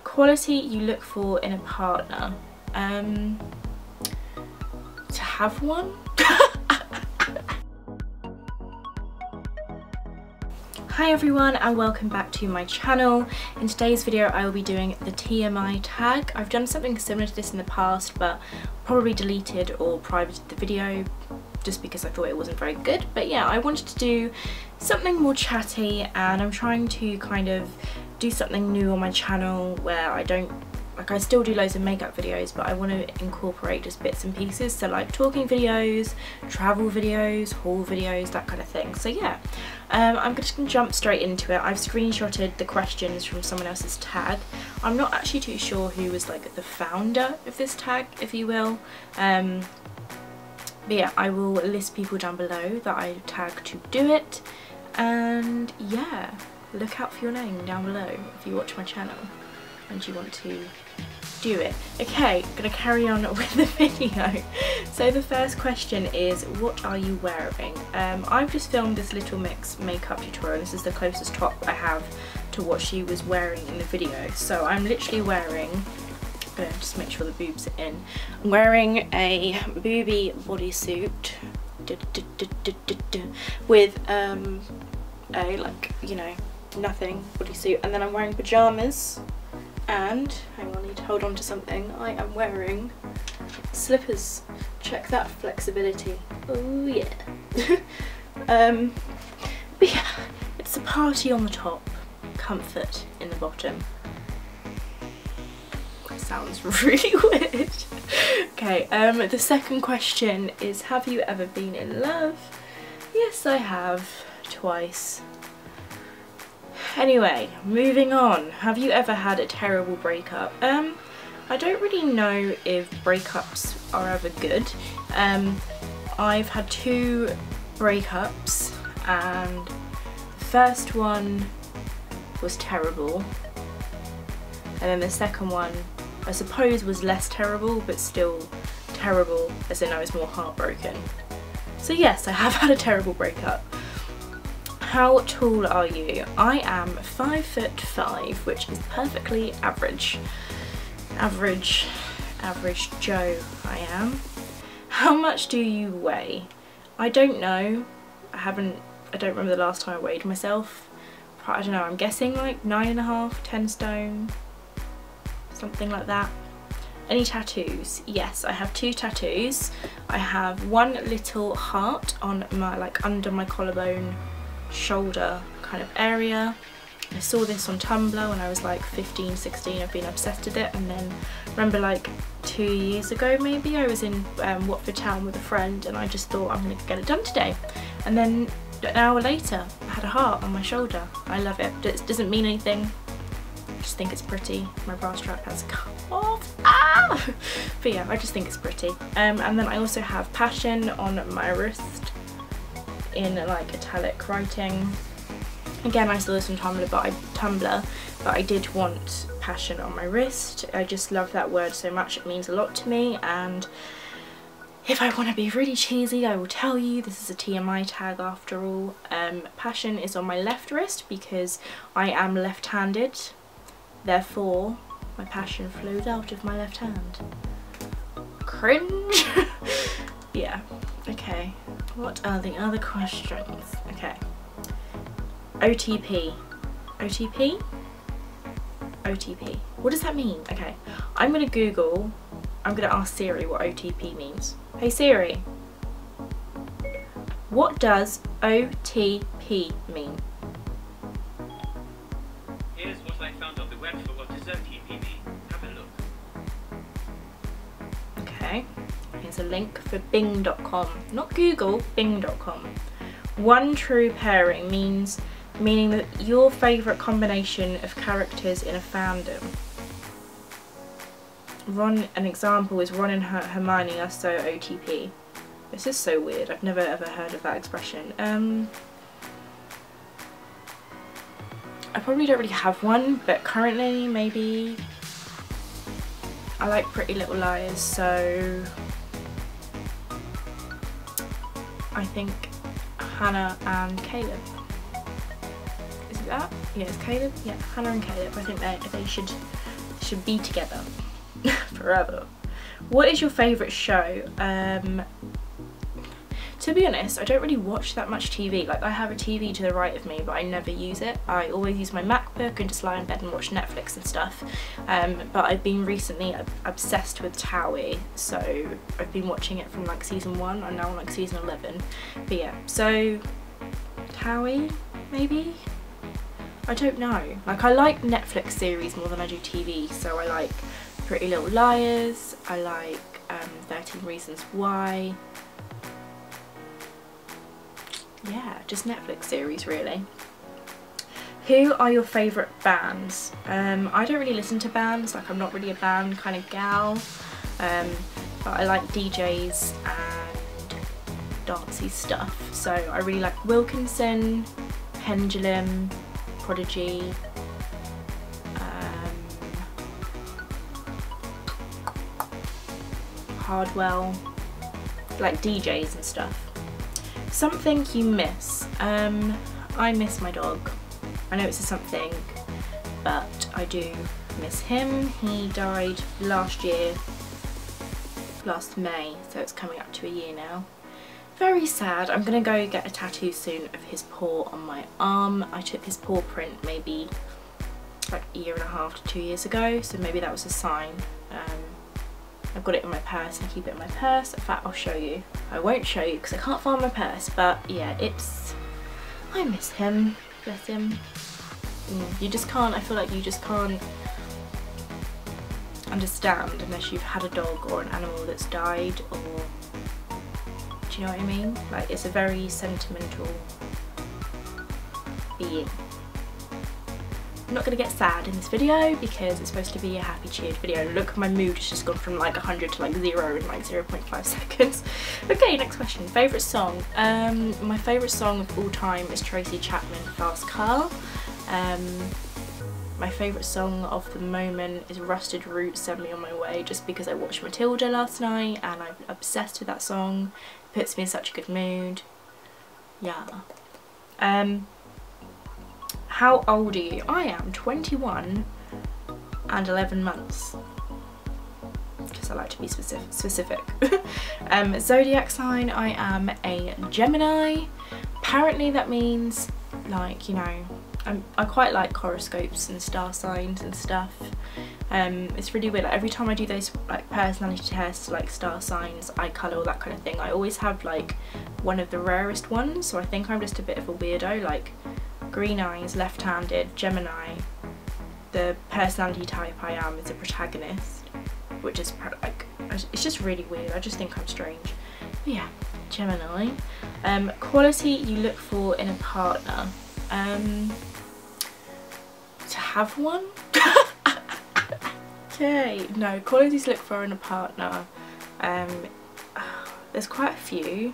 Quality you look for in a partner. To have one? Hi everyone and welcome back to my channel. In today's video I will be doing the TMI tag. I've done something similar to this in the past but probably deleted or privated the video just because I thought it wasn't very good. But yeah, I wanted to do something more chatty and I'm trying to kind of do something new on my channel where I don't, like, I still do loads of makeup videos but I want to incorporate just bits and pieces, so like talking videos, travel videos, haul videos, that kind of thing. So yeah, I'm just going to jump straight into it. I've screenshotted the questions from someone else's tag. I'm not actually too sure who was like the founder of this tag, if you will. But yeah, I will list people down below that I tag to do it, and yeah, look out for your name down below if you watch my channel and you want to do it. Okay, I'm gonna carry on with the video. So the first question is, what are you wearing? I've just filmed this little mix makeup tutorial. This is the closest top I have to what she was wearing in the video. So I'm literally wearing, I'm gonna just make sure the boobs are in. I'm wearing a booby bodysuit with a, like, you know, nothing bodysuit, and then I'm wearing pajamas. And hang on, I need to hold on to something. I am wearing slippers. Check that flexibility. Oh yeah. But yeah, it's a party on the top, comfort in the bottom. That sounds really weird. Okay, the second question is, have you ever been in love? Yes, I have, twice. Anyway, moving on. Have you ever had a terrible breakup? I don't really know if breakups are ever good. I've had 2 breakups and the first one was terrible, and then the second one I suppose was less terrible but still terrible, as in I was more heartbroken. So yes, I have had a terrible breakup. How tall are you? I am 5'5", which is perfectly average. Average Joe I am. How much do you weigh? I don't know. I don't remember the last time I weighed myself. I don't know, I'm guessing like 9.5, 10 stone, something like that. Any tattoos? Yes, I have 2 tattoos. I have one little heart on my, like, under my collarbone, shoulder kind of area. I saw this on Tumblr when I was like 15, 16. I've been obsessed with it, and then remember like 2 years ago maybe I was in Watford town with a friend and I just thought I'm gonna get it done today, and then an hour later I had a heart on my shoulder. I love it. It doesn't mean anything, I just think it's pretty. My bra strap has come off. Ah! But yeah, I just think it's pretty. And then I also have passion on my wrist in like italic writing. Again, I saw this on Tumblr, but I did want passion on my wrist. I just love that word so much. It means a lot to me, and if I want to be really cheesy, I will tell you this is a TMI tag after all. Passion is on my left wrist because I am left-handed, therefore my passion flows out of my left hand. Cringe. Yeah, okay. What are the other questions? Okay. OTP. OTP? OTP. What does that mean? Okay. I'm gonna Google, I'm gonna ask Siri what OTP means. Hey Siri, what does OTP mean? Here's what I found on the web for what does OTP mean. Have a look. Okay. Here's a link for bing.com. Not Google, bing.com. One true pairing meaning that your favourite combination of characters in a fandom. An example is Ron and Hermione are so OTP. This is so weird. I've never ever heard of that expression. I probably don't really have one, but currently maybe I like Pretty Little Liars, so I think Hannah and Caleb. that. Yeah, it's Caleb. Yeah, Hannah and Caleb. I think they should be together forever. What is your favourite show? To be honest, I don't really watch that much TV. Like, I have a TV to the right of me, but I never use it. I always use my MacBook and just lie in bed and watch Netflix and stuff. But I've been recently obsessed with TOWIE, so I've been watching it from like season 1. I'm now on like season 11. But yeah, so TOWIE, maybe? I don't know. Like, I like Netflix series more than I do TV, so I like Pretty Little Liars, I like 13 Reasons Why. Yeah, just Netflix series really. Who are your favourite bands? I don't really listen to bands, like I'm not really a band kind of gal, but I like DJs and dancey stuff. So I really like Wilkinson, Pendulum, Prodigy, Hardwell, like DJs and stuff. Something you miss. I miss my dog. I know it's a something, but I do miss him. He died last year, last May, so it's coming up to a year now. Very sad. I'm gonna go get a tattoo soon of his paw on my arm. I took his paw print maybe like a year and a half to 2 years ago, so maybe that was a sign. I've got it in my purse and I keep it in my purse. In fact, I'll show you. I won't show you because I can't find my purse, but yeah, I miss him, bless him. You just can't, I feel like you just can't understand unless you've had a dog or an animal that's died, or, do you know what I mean? Like, it's a very sentimental being. I'm not going to get sad in this video because it's supposed to be a happy cheered video. Look, my mood has just gone from like 100 to like 0 in like 0.5 seconds. Okay, next question. Favourite song? My favourite song of all time is Tracy Chapman, Fast Car. My favourite song of the moment is Rusted Roots, Send Me On My Way, just because I watched Matilda last night and I'm obsessed with that song. It puts me in such a good mood. Yeah. How old are you? I am 21 and 11 months. Because I like to be specific. Zodiac sign, I am a Gemini. Apparently that means, like, you know, I quite like horoscopes and star signs and stuff. It's really weird. Like, every time I do those like personality tests, like star signs, eye colour, all that kind of thing, I always have like one of the rarest ones. So I think I'm just a bit of a weirdo. Like, green eyes, left-handed, Gemini. The personality type I am is a protagonist, which is like, it's just really weird. I just think I'm strange. But yeah, Gemini. Quality you look for in a partner. To have one? Okay, no, qualities to look for in a partner. There's quite a few,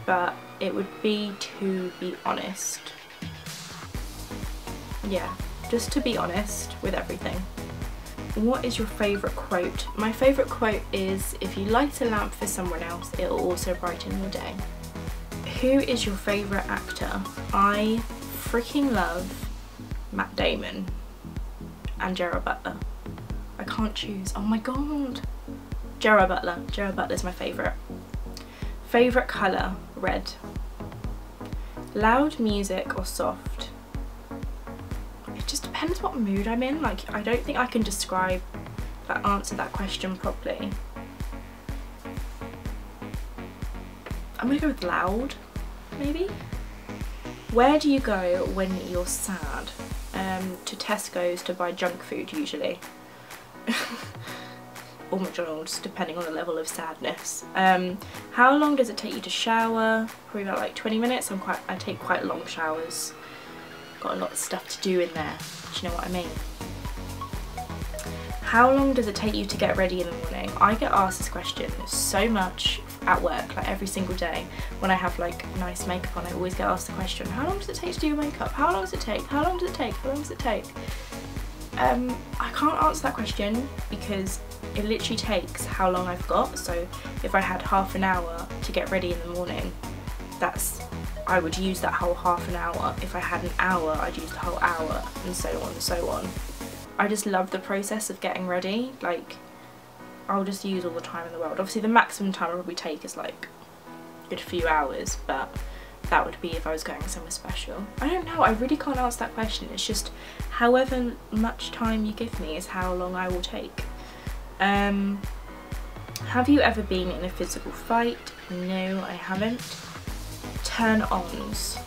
but it would be to be honest. Yeah, just to be honest with everything. What is your favourite quote? My favourite quote is, if you light a lamp for someone else, it will also brighten your day. Who is your favourite actor? I freaking love Matt Damon and Gerard Butler. I can't choose. Oh my god. Gerard Butler. Gerard Butler's my favourite. Favourite colour? Red. Loud music or soft? It just depends what mood I'm in. Like, I don't think I can describe, like, answer that question properly. I'm gonna go with loud, maybe? Where do you go when you're sad? To Tesco's to buy junk food usually. Or McDonald's, depending on the level of sadness. How long does it take you to shower? Probably about like 20 minutes. I take quite long showers. Got a lot of stuff to do in there. Do you know what I mean? How long does it take you to get ready in the morning? I get asked this question so much at work, like every single day. When I have like nice makeup on, I always get asked the question, how long does it take to do your makeup? How long does it take? How long does it take? How long does it take? I can't answer that question because it literally takes how long I've got. So if I had half an hour to get ready in the morning, that's I would use that whole half an hour. If I had an hour, I'd use the whole hour, and so on and so on. I just love the process of getting ready. Like, I'll just use all the time in the world. Obviously the maximum time I probably take is like a good few hours, but that would be if I was going somewhere special. I don't know, I really can't answer that question. It's just however much time you give me is how long I will take. Have you ever been in a physical fight? No, I haven't. Turn-ons.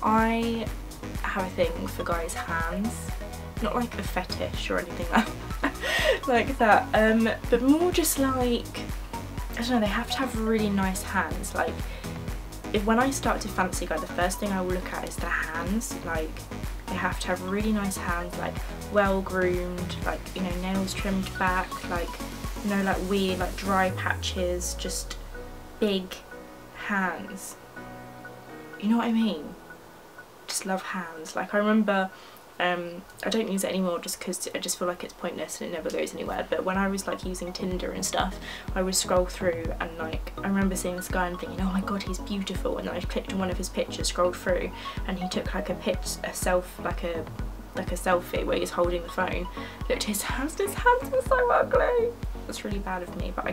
I have a thing for guys' hands. Not like a fetish or anything like that, but more just like, I don't know, they have to have really nice hands. Like, when I start to fancy a guy, the first thing I will look at is their hands. Like, they have to have really nice hands, like well groomed, like, you know, nails trimmed back, like, you know, like weird, like dry patches, just big hands. You know what I mean? Just love hands. Like, I remember, I don't use it anymore just because I just feel like it's pointless and it never goes anywhere, but when I was like using Tinder and stuff, I would scroll through and like, I remember seeing this guy and thinking, oh my god, he's beautiful, and then I clicked on one of his pictures, scrolled through, and he took like a selfie where he's holding the phone. Looked at his hands were so ugly. That's really bad of me, but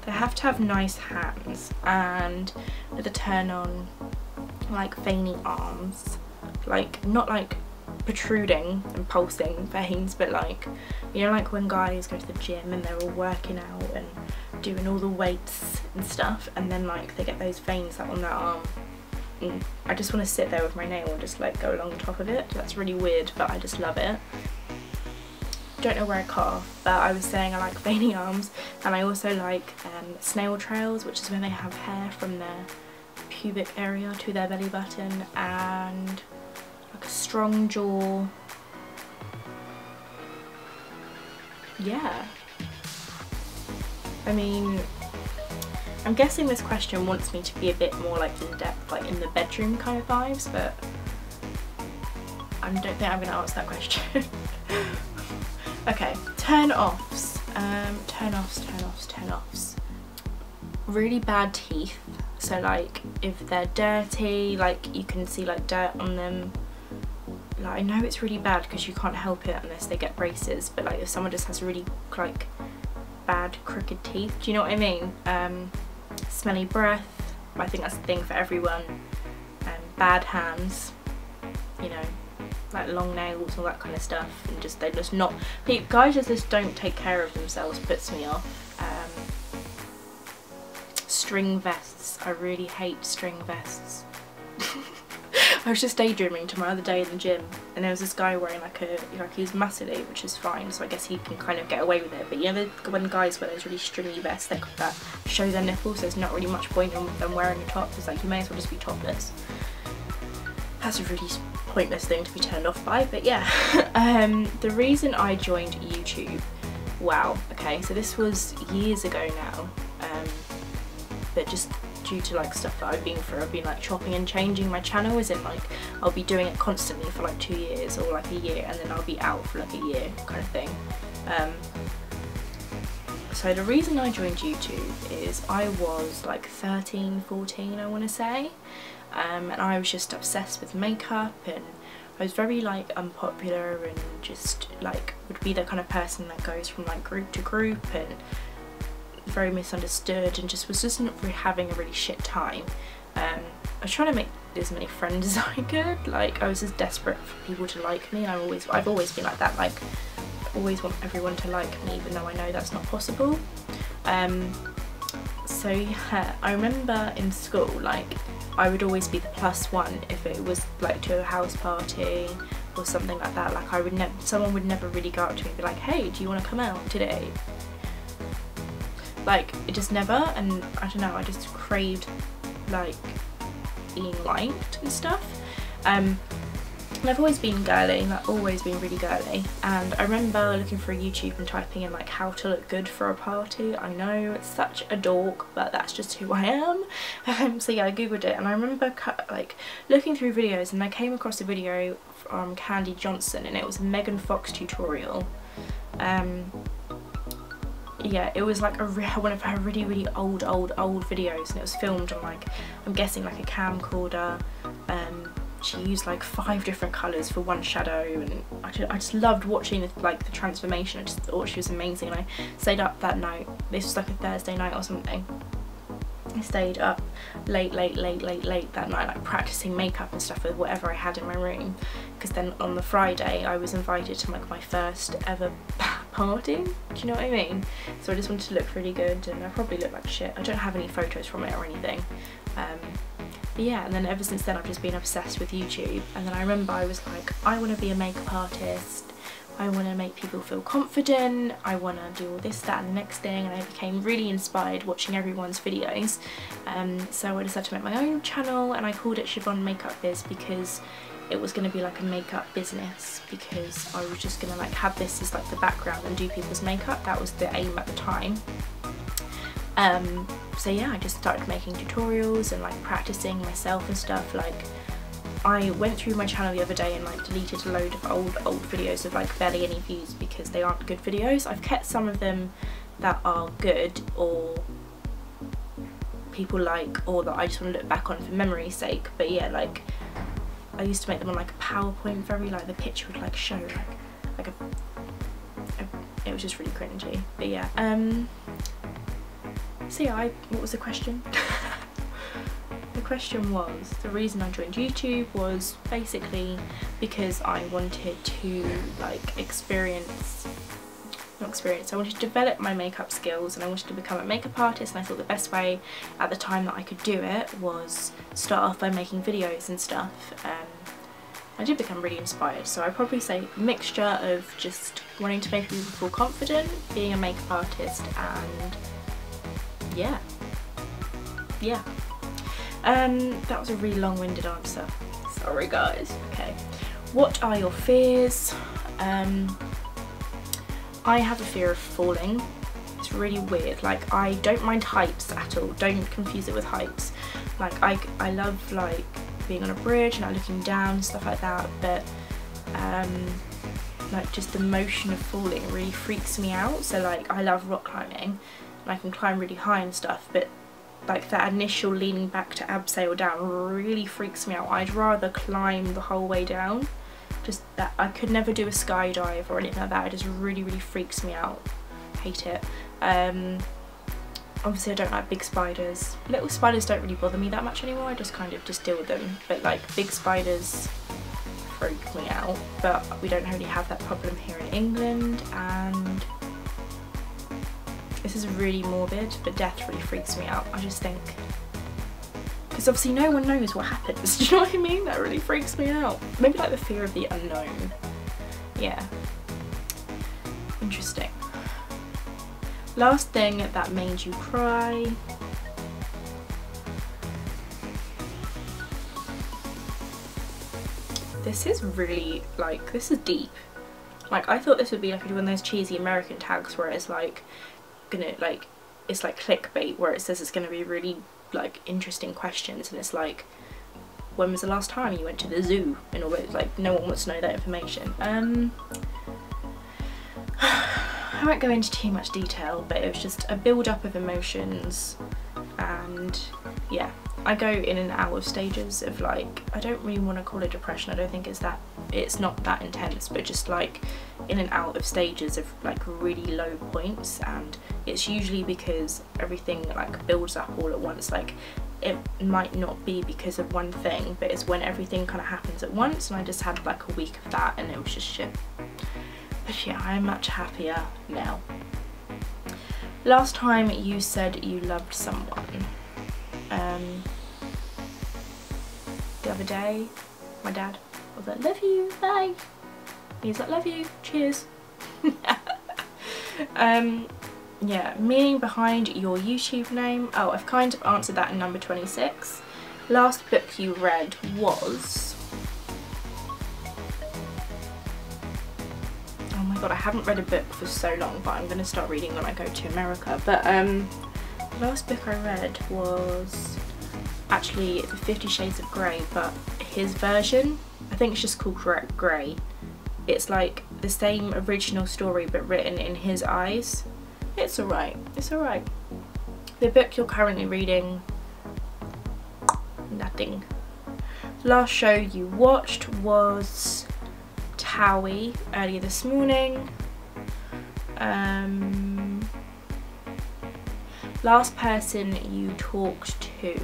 they have to have nice hands. And with a turn on, like veiny arms, like not like protruding and pulsing veins, but like, you know, like when guys go to the gym and they're all working out and doing all the weights and stuff, and then like they get those veins like on their arm. I just want to sit there with my nail and just like go along top of it. That's really weird, but I just love it. Don't know where I cut off, but I was saying I like veiny arms, and I also like snail trails, which is when they have hair from their pubic area to their belly button, and like a strong jaw. Yeah, I mean, I'm guessing this question wants me to be a bit more like in depth, like in the bedroom kind of vibes, but I don't think I'm going to answer that question. Okay, turn-offs. Turn-offs. Really bad teeth. So like if they're dirty, like you can see like dirt on them. Like, I know it's really bad because you can't help it unless they get braces, but like if someone just has really like bad crooked teeth, do you know what I mean? Smelly breath, I think that's the thing for everyone. Bad hands, you know, like long nails, all that kind of stuff, and just they're just not, guys just don't take care of themselves, puts me off. String vests, I really hate string vests. I was just daydreaming to my other day in the gym, and there was this guy wearing like he's muscly, which is fine, so I guess he can kind of get away with it, but you know when guys wear those really stringy vests that show their nipples, so there's not really much point in them wearing a top. It's like you may as well just be topless. That's a really pointless thing to be turned off by, but yeah. The reason I joined YouTube, wow, okay, so this was years ago now, but just due to like stuff that I've been through, I've been like chopping and changing my channel, as in like I'll be doing it constantly for like 2 years or like a year, and then I'll be out for like a year kind of thing. So the reason I joined YouTube is I was like 13, 14 I want to say, and I was just obsessed with makeup, and I was very like unpopular and just like would be the kind of person that goes from like group to group and very misunderstood, and just was not really having a really shit time. I was trying to make as many friends as I could. Like I was just desperate for people to like me, and I've always been like that. Like I always want everyone to like me, even though I know that's not possible. So yeah, I remember in school, like I would always be the +1 if it was like to a house party or something like that. Like someone would never really go up to me and be like, hey, do you want to come out today? Like it just never, and I don't know, I just craved like being liked and stuff. And I've always been girly, like always been really girly, and I remember looking for YouTube and typing in like how to look good for a party. I know it's such a dork, but that's just who I am. So yeah, I googled it, and I remember like looking through videos, and I came across a video from Candy Johnson, and it was a Megan Fox tutorial. yeah, it was like one of her really old videos, and it was filmed on like, I'm guessing like a camcorder. She used like 5 different colours for one shadow, and I just loved watching like the transformation. I just thought she was amazing, and I stayed up that night. This was like a Thursday night or something. I stayed up late that night, like practicing makeup and stuff with whatever I had in my room, because then on the Friday I was invited to like my first ever party. Do you know what I mean? So I just wanted to look really good, and I probably look like shit. I don't have any photos from it or anything. But yeah, and then ever since then I've just been obsessed with YouTube. And then I remember I was like, I want to be a makeup artist, I want to make people feel confident, I want to do all this, that and the next thing, and I became really inspired watching everyone's videos. So I decided to make my own channel, and I called it shivonmakeupbiz because it was going to be like a makeup business, because I was just going to like have this as like the background and do people's makeup. That was the aim at the time. So yeah, I just started making tutorials and like practicing myself and stuff. Like, I went through my channel the other day and like deleted a load of old videos with like barely any views because they aren't good videos. I've kept some of them that are good, or people like, or that I just want to look back on for memory's sake. But yeah, like I used to make them on like a PowerPoint, very like the picture would like show like it was just really cringy. But yeah, so yeah, what was the question? The question was, the reason I joined YouTube was basically because I wanted to like I wanted to develop my makeup skills, and I wanted to become a makeup artist, and I thought the best way at the time that I could do it was start off by making videos and stuff. I did become really inspired, so I'd probably say a mixture of just wanting to make people feel confident, being a makeup artist, and yeah. That was a really long-winded answer. Sorry guys. Okay. What are your fears? I have a fear of falling. It's really weird. Like, I don't mind heights at all. Don't confuse it with heights. Like, I love like being on a bridge and like looking down and stuff like that, but like just the motion of falling really freaks me out. So like, I love rock climbing and I can climb really high and stuff, but like that initial leaning back to abseil down really freaks me out. I'd rather climb the whole way down. Just that, I could never do a skydive or anything like that. It just really freaks me out. Hate it. Obviously I don't like big spiders. Little spiders don't really bother me that much anymore. I just kind of just deal with them. But like big spiders freak me out. But we don't really have that problem here in England, and this is really morbid, but death really freaks me out. I just think, because obviously no one knows what happens, do you know what I mean? That really freaks me out. Maybe like the fear of the unknown. Yeah. Interesting. Last thing that made you cry. This is really, like, this is deep. Like, I thought this would be like one of those cheesy American tags where it's like, it's like clickbait, where it says it's gonna be really like interesting questions, and it's like, when was the last time you went to the zoo, and all that. Like, no one wants to know that information. I won't go into too much detail, but it was just a build-up of emotions, and yeah, I go in and out of stages of like, I don't really want to call it depression, I don't think it's not that intense, but just like in and out of stages of like really low points, and it's usually because everything like builds up all at once. Like, it might not be because of one thing, but it's when everything kind of happens at once, and I just had like a week of that and it was just shit. But yeah, I'm much happier now. Last time you said you loved someone. The other day, my dad was like, love you, bye. He's like, love you, cheers. Yeah, meaning behind your YouTube name. Oh, I've kind of answered that in number 26. Last book you read was... Oh my god, I haven't read a book for so long, but I'm going to start reading when I go to America. But the last book I read was actually 50 Shades of Grey, but his version, I think it's just called Grey. It's like the same original story but written in his eyes. It's alright, it's alright. The book you're currently reading? Nothing. The last show you watched was Towie earlier this morning. Last person you talked to?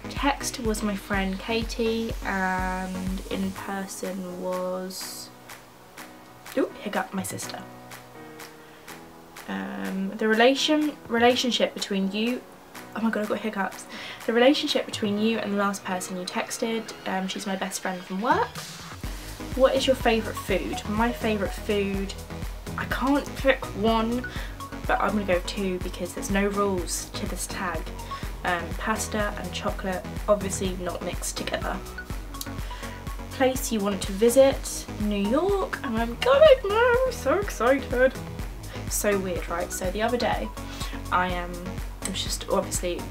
Text was my friend Katie, and in person was, ooh, hiccup, my sister. The relationship between you, oh my god, I've got hiccups. The relationship between you and the last person you texted. She's my best friend from work. What is your favourite food? My favourite food, I can't pick one, but I'm gonna go 2 because there's no rules to this tag. Pasta and chocolate, obviously not mixed together. Place you want to visit? New York, and I'm going now, so excited. So weird, right? So the other day, it's just obviously,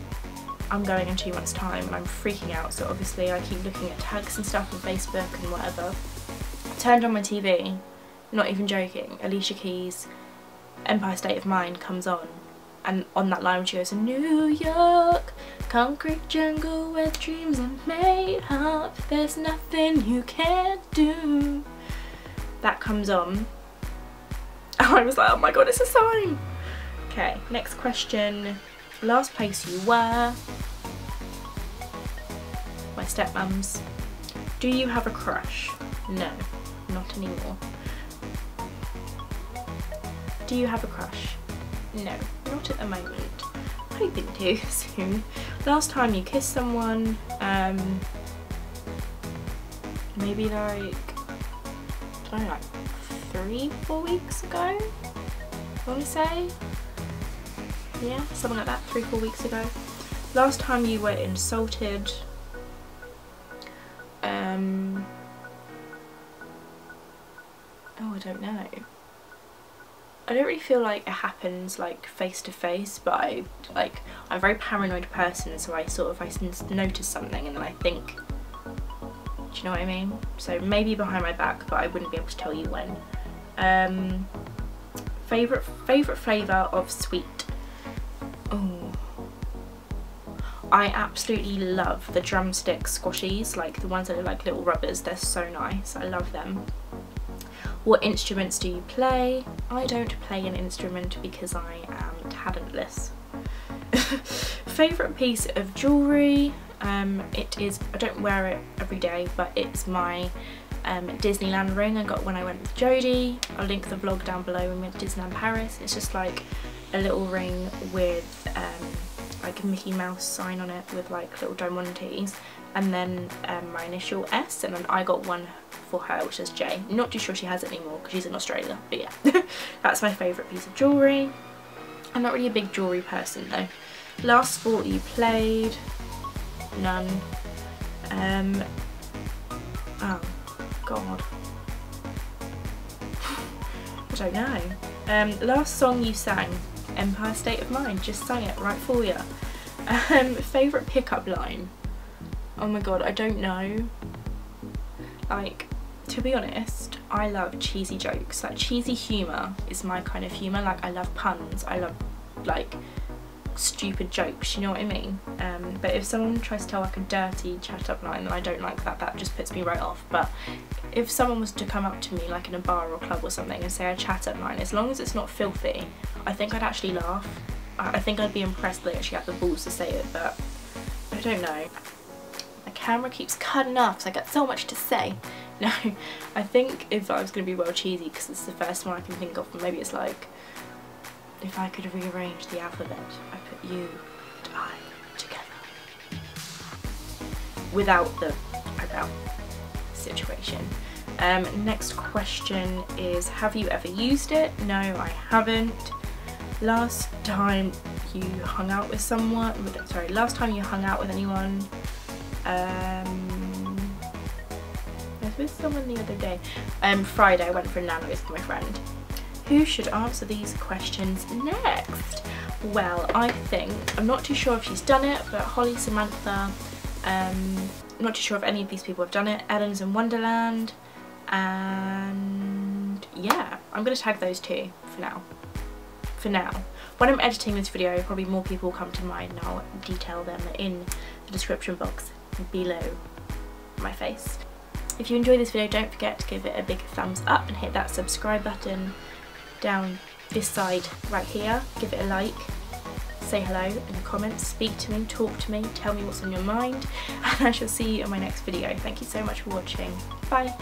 I'm going in 2 months' time and I'm freaking out, so obviously I keep looking at tags and stuff on Facebook and whatever. Turned on my TV, not even joking, Alicia Keys' Empire State of Mind comes on, and on that line she goes, New York, concrete jungle where dreams are made up, there's nothing you can't do. That comes on. I was like, oh my god, it's a sign. Okay, next question. Last place you were? My stepmom's. Do you have a crush? No, not anymore. Do you have a crush? No, not at the moment. Hoping to soon. Last time you kissed someone, maybe like, I don't know, like 3-4 weeks ago, I want to say. Yeah, something like that, 3-4 weeks ago. Last time you were insulted, oh, I don't know. I don't really feel like it happens like face to face, but I'm a very paranoid person, so I notice something and then I think, do you know what I mean? So maybe behind my back, but I wouldn't be able to tell you when. Favourite flavour of sweet? Oh, I absolutely love the drumstick squashies, like the ones that are like little rubbers. They're so nice, I love them. What instruments do you play? I don't play an instrument because I am talentless. Favourite piece of jewellery? It is, I don't wear it every day, but it's my Disneyland ring I got when I went with Jodie. I'll link the vlog down below when we went to Disneyland Paris. It's just like a little ring with like a Mickey Mouse sign on it with like little diamantes, and then my initial S, and then I got one for her which is J. I'm not too sure she has it anymore because she's in Australia, but yeah. That's my favourite piece of jewellery. I'm not really a big jewellery person though. Last sport you played? None. Oh god, I don't know. Last song you sang? Empire State of Mind, just sang it right for you. Favourite pickup line? Oh my god, I don't know. Like, to be honest, I love cheesy jokes. Like, cheesy humour is my kind of humour. Like, I love puns, I love like stupid jokes, you know what I mean? But if someone tries to tell like a dirty chat up line, then I don't like that. That just puts me right off. But if someone was to come up to me like in a bar or club or something and say a chat up line, as long as it's not filthy, I think I'd actually laugh. I think I'd be impressed that they actually had the balls to say it, but I don't know. My camera keeps cutting off, so I got so much to say. No, I think if I was going to be well cheesy, because it's the first one I can think of, but maybe it's like, if I could rearrange the alphabet, I put you and I together. Without the about situation. Next question is, have you ever used it? No, I haven't. Last time you hung out with someone, sorry, last time you hung out with anyone, I was with someone the other day. Friday I went for a Nando's with my friend. Who should answer these questions next? Well, I think, I'm not too sure if she's done it, but Holly, Samantha, I'm not too sure if any of these people have done it. Ellen's in Wonderland, and yeah, I'm going to tag those two for now. for now. When I'm editing this video, probably more people will come to mind and I'll detail them in the description box below my face. If you enjoyed this video, don't forget to give it a big thumbs up and hit that subscribe button down this side right here. Give it a like, say hello in the comments, speak to me, talk to me, tell me what's on your mind, and I shall see you in my next video. Thank you so much for watching. Bye!